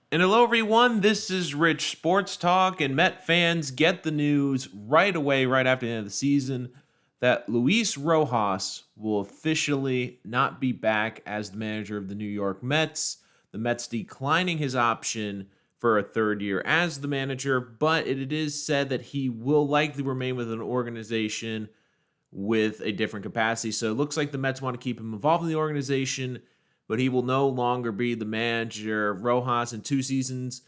And hello, everyone. This is Rich Sports Talk, and Met fans get the news right away, right after the end of the season, that Luis Rojas will officially not be back as the manager of the New York Mets. The Mets declining his option for a third year as the manager, but it is said that he will likely remain with an organization with a different capacity. So it looks like the Mets want to keep him involved in the organization, but he will no longer be the manager. Rojas in 2 seasons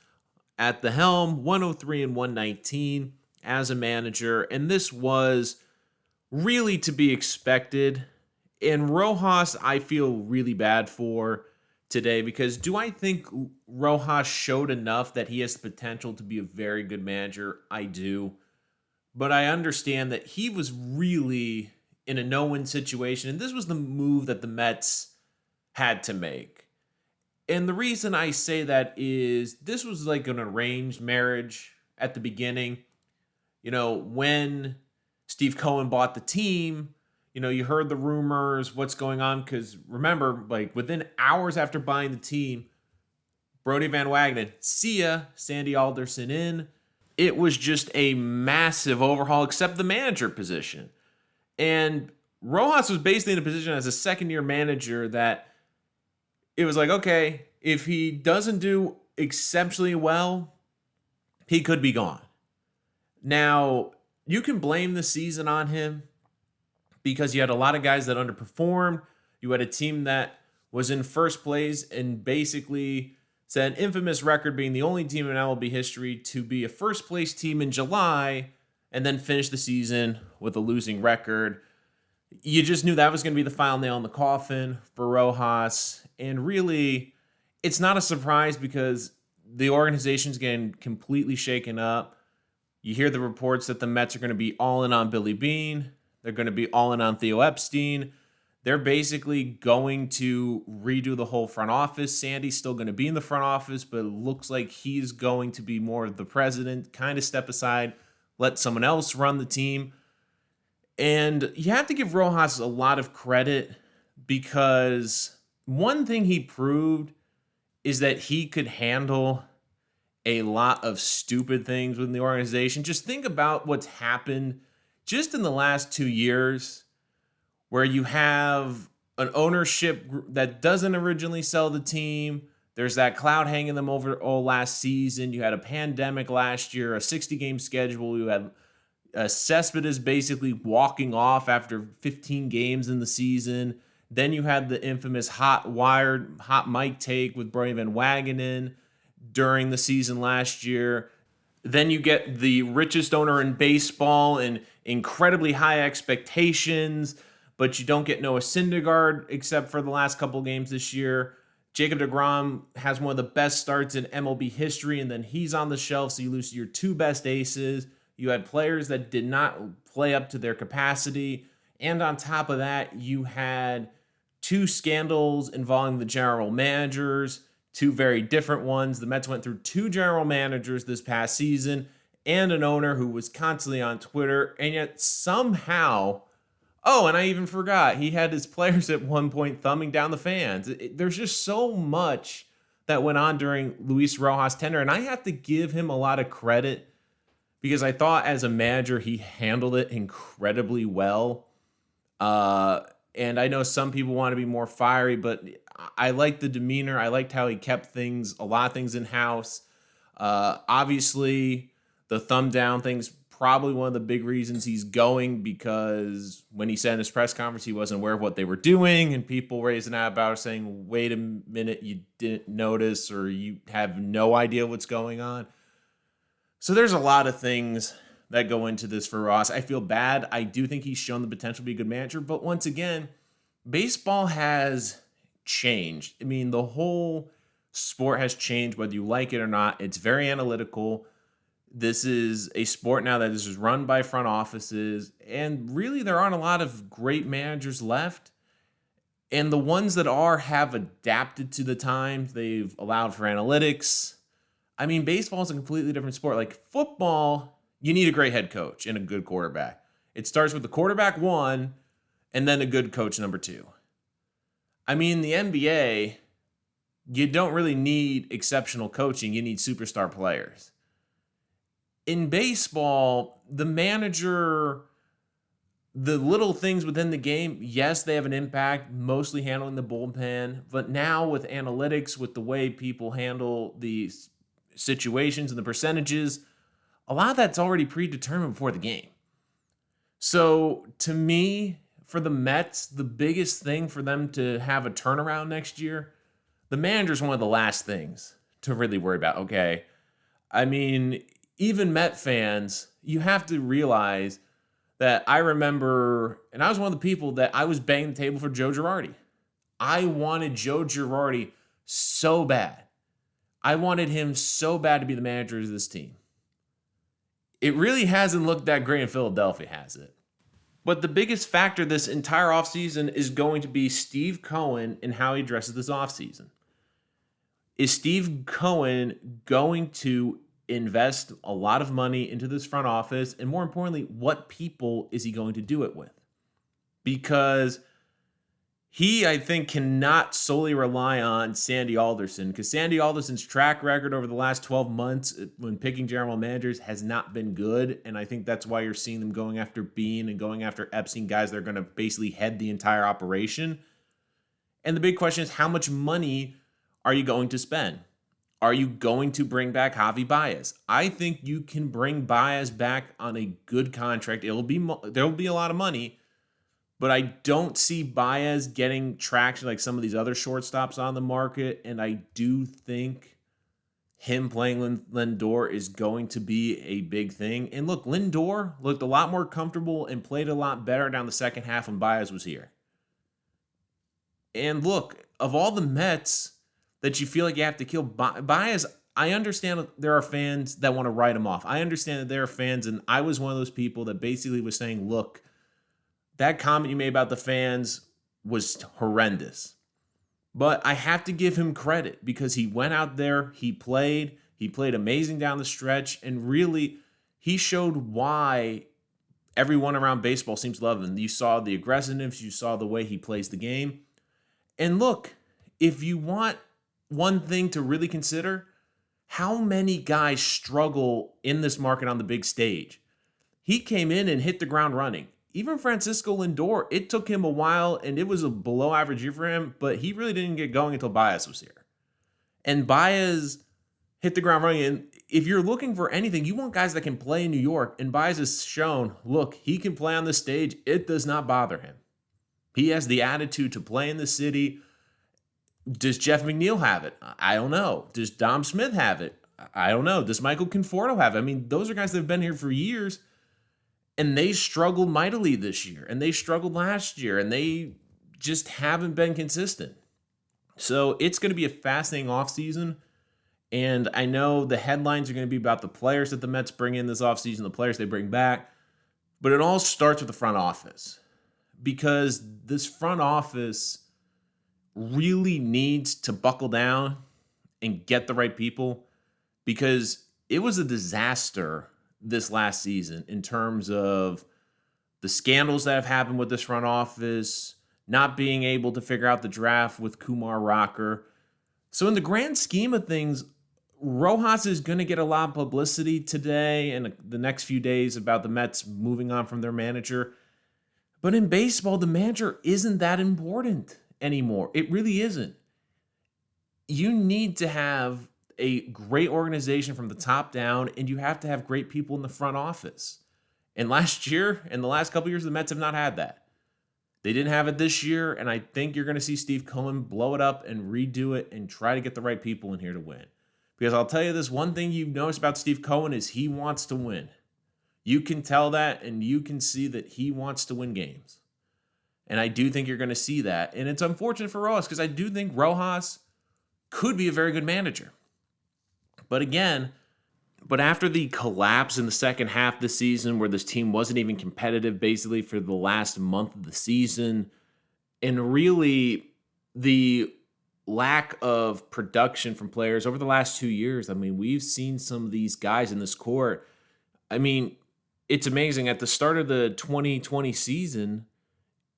at the helm, 103 and 119 as a manager. And this was really to be expected. And Rojas, I feel really bad for today because do I think Rojas showed enough that he has the potential to be a very good manager? I do. But I understand that he was really in a no-win situation, and this was the move that the Mets had to make. And the reason I say that is this was like an arranged marriage at the beginning. When Steve Cohen bought the team, you heard the rumors, what's going on, because remember, like within hours after buying the team, Brody Van Wagenen, see ya, Sandy Alderson in. It was just a massive overhaul, except the manager position. And Rojas was basically in a position as a second year manager that it was like, okay, if he doesn't do exceptionally well, he could be gone. Now, you can blame the season on him because you had a lot of guys that underperformed. You had a team that was in first place and basically set an infamous record being the only team in MLB history to be a first place team in July and then finish the season with a losing record. You just knew that was going to be the final nail in the coffin for Rojas. And really, it's not a surprise because the organization's getting completely shaken up. You hear the reports that the Mets are going to be all in on Billy Beane. They're going to be all in on Theo Epstein. They're basically going to redo the whole front office. Sandy's still going to be in the front office, but it looks like he's going to be more of the president, kind of step aside, let someone else run the team. And you have to give Rojas a lot of credit because one thing he proved is that he could handle a lot of stupid things within the organization. Just think about what's happened just in the last 2 years where you have an ownership that doesn't originally sell the team. There's that cloud hanging them over all last season. You had a pandemic last year, a 60-game schedule. You had Cespedes basically walking off after 15 games in the season. Then you had the infamous hot mic take with Brody Van Wagenen during the season last year. Then you get the richest owner in baseball and incredibly high expectations, but you don't get Noah Syndergaard except for the last couple games this year. Jacob deGrom has one of the best starts in MLB history, and then he's on the shelf, so you lose your two best aces. You had players that did not play up to their capacity, and on top of that, you had two scandals involving the general managers, two very different ones. The Mets went through two general managers this past season and an owner who was constantly on Twitter, and yet somehow, oh, and I even forgot, he had his players at one point thumbing down the fans. There's just so much that went on during Luis Rojas' tenure, and I have to give him a lot of credit because I thought as a manager he handled it incredibly well. And I know some people want to be more fiery, but I liked the demeanor. I liked how he kept a lot of things in-house. Obviously, the thumb down thing's probably one of the big reasons he's going because when he said in his press conference he wasn't aware of what they were doing, and people raising out about it saying, wait a minute, you didn't notice or you have no idea what's going on. So there's a lot of things that go into this for Ross. I feel bad. I do think he's shown the potential to be a good manager, but once again, baseball has changed. I mean, the whole sport has changed, whether you like it or not. It's very analytical. This is a sport now that is run by front offices, and really there aren't a lot of great managers left. And the ones that are have adapted to the times. They've allowed for analytics. I mean, baseball is a completely different sport. Like football, you need a great head coach and a good quarterback. It starts with the quarterback one and then a good coach number two. I mean, the NBA, you don't really need exceptional coaching. You need superstar players. In baseball, the manager, the little things within the game, yes, they have an impact, mostly handling the bullpen. But now with analytics, with the way people handle these situations and the percentages, a lot of that's already predetermined before the game. So to me, for the Mets, the biggest thing for them to have a turnaround next year, the manager's one of the last things to really worry about. Okay. I mean, even Met fans, you have to realize that I remember, and I was one of the people that I was banging the table for Joe Girardi. I wanted Joe Girardi so bad. I wanted him so bad to be the manager of this team. It really hasn't looked that great in Philadelphia, has it? But the biggest factor this entire offseason is going to be Steve Cohen and how he addresses this offseason. Is Steve Cohen going to invest a lot of money into this front office? And more importantly, what people is he going to do it with? Because he, I think, cannot solely rely on Sandy Alderson, because Sandy Alderson's track record over the last 12 months when picking general managers has not been good. And I think that's why you're seeing them going after Bean and going after Epstein, guys that are going to basically head the entire operation. And the big question is, how much money are you going to spend? Are you going to bring back Javi Baez? I think you can bring Baez back on a good contract. There'll be a lot of money, but I don't see Baez getting traction like some of these other shortstops on the market. And I do think him playing Lindor is going to be a big thing. And look, Lindor looked a lot more comfortable and played a lot better down the second half when Baez was here. And look, of all the Mets that you feel like you have to kill, Baez, I understand there are fans that want to write him off. I understand that there are fans, and I was one of those people that basically was saying, look, that comment you made about the fans was horrendous. But I have to give him credit because he went out there, he played amazing down the stretch, and really he showed why everyone around baseball seems to love him. You saw the aggressiveness, you saw the way he plays the game. And look, if you want one thing to really consider, how many guys struggle in this market on the big stage? He came in and hit the ground running. Even Francisco Lindor, it took him a while, and it was a below average year for him, but he really didn't get going until Baez was here. And Baez hit the ground running. And if you're looking for anything, you want guys that can play in New York. And Baez has shown, look, he can play on the stage. It does not bother him. He has the attitude to play in the city. Does Jeff McNeil have it? I don't know. Does Dom Smith have it? I don't know. Does Michael Conforto have it? I mean, those are guys that have been here for years. And they struggled mightily this year, and they struggled last year, and they just haven't been consistent. So it's going to be a fascinating offseason, and I know the headlines are going to be about the players that the Mets bring in this offseason, the players they bring back, but it all starts with the front office, because this front office really needs to buckle down and get the right people, because it was a disaster this last season in terms of the scandals that have happened with this front office, not being able to figure out the draft with Kumar Rocker. So in the grand scheme of things, Rojas is going to get a lot of publicity today and the next few days about the Mets moving on from their manager. But in baseball, the manager isn't that important anymore. It really isn't. You need to have a great organization from the top down, and you have to have great people in the front office. And last year, and the last couple of years, the Mets have not had that. They didn't have it this year, and I think you're going to see Steve Cohen blow it up and redo it and try to get the right people in here to win. Because I'll tell you this, one thing you've noticed about Steve Cohen is he wants to win. You can tell that, and you can see that he wants to win games. And I do think you're going to see that. And it's unfortunate for Rojas, because I do think Rojas could be a very good manager. But again, after the collapse in the second half of the season where this team wasn't even competitive basically for the last month of the season, and really the lack of production from players over the last 2 years, I mean, we've seen some of these guys in this court. I mean, it's amazing. At the start of the 2020 season,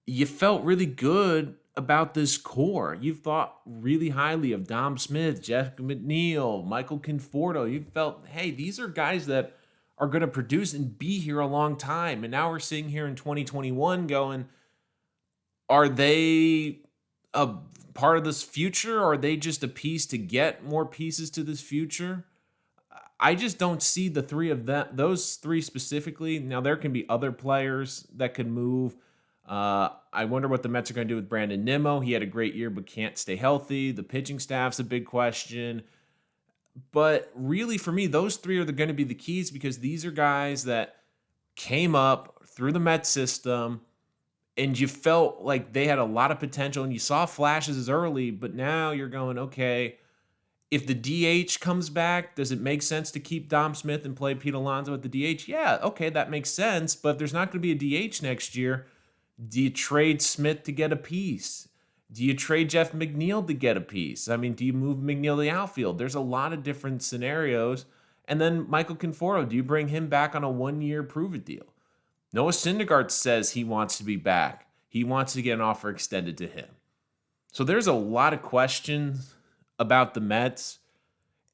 you felt really good about this core. You've thought really highly of Dom Smith, Jeff McNeil, Michael Conforto. You felt, hey, these are guys that are going to produce and be here a long time. And now we're sitting here in 2021 going, are they a part of this future? Or are they just a piece to get more pieces to this future? I just don't see the three of them, those three specifically. Now, there can be other players that could move. I wonder what the Mets are going to do with Brandon Nimmo. He had a great year, but can't stay healthy. The pitching staff's a big question. But really, for me, those three are going to be the keys because these are guys that came up through the Mets system, and you felt like they had a lot of potential, and you saw flashes as early, but now you're going, okay, if the DH comes back, does it make sense to keep Dom Smith and play Pete Alonso at the DH? Yeah, okay, that makes sense. But if there's not going to be a DH next year, do you trade Smith to get a piece? Do you trade Jeff McNeil to get a piece? I mean, do you move McNeil to the outfield? There's a lot of different scenarios. And then Michael Conforto, do you bring him back on a 1-year prove-it deal? Noah Syndergaard says he wants to be back. He wants to get an offer extended to him. So there's a lot of questions about the Mets,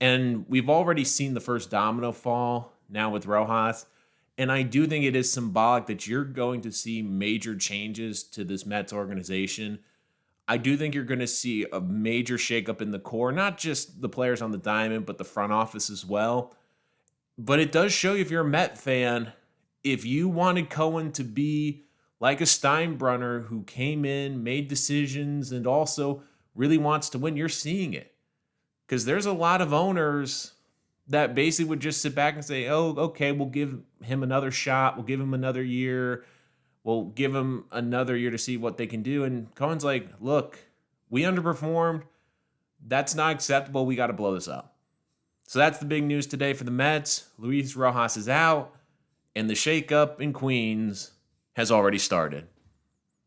and we've already seen the first domino fall now with Rojas, and I do think it is symbolic that you're going to see major changes to this Mets organization. I do think you're going to see a major shakeup in the core, not just the players on the diamond, but the front office as well. But it does show you, if you're a Met fan, if you wanted Cohen to be like a Steinbrenner who came in, made decisions, and also really wants to win, you're seeing it. Because there's a lot of owners that basically would just sit back and say, oh, okay, we'll give him another shot. We'll give him another year. We'll give him another year to see what they can do. And Cohen's like, look, we underperformed. That's not acceptable. We got to blow this up. So that's the big news today for the Mets. Luis Rojas is out, and the shakeup in Queens has already started.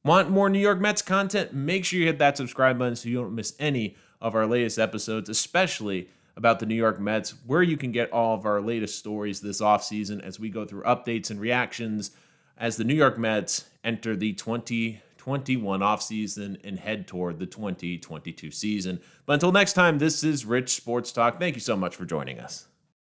Want more New York Mets content? Make sure you hit that subscribe button so you don't miss any of our latest episodes, especially about the New York Mets, where you can get all of our latest stories this offseason as we go through updates and reactions as the New York Mets enter the 2021 offseason and head toward the 2022 season. But until next time, this is Rich Sports Talk. Thank you so much for joining us.